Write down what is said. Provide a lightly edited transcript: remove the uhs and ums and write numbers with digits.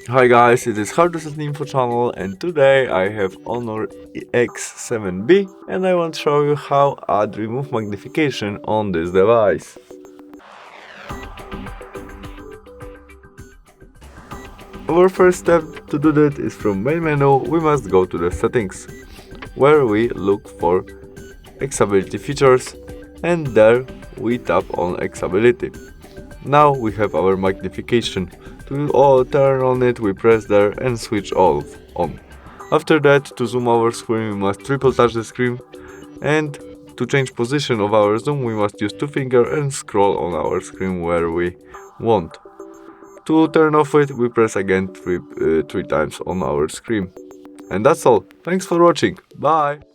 Hi guys, it is HONOR Info channel and today I have HONOR X7b and I want to show you how add remove magnification on this device. Our first step to do that is from main menu we must go to the settings, where we look for X-ability features and there we tap on X-ability. Now we have our magnification. To turn on it, we press there and switch off on. After that, to zoom our screen, we must triple touch the screen, and to change position of our zoom, we must use two fingers and scroll on our screen where we want. To turn off it, we press again three times on our screen. And that's all. Thanks for watching. Bye!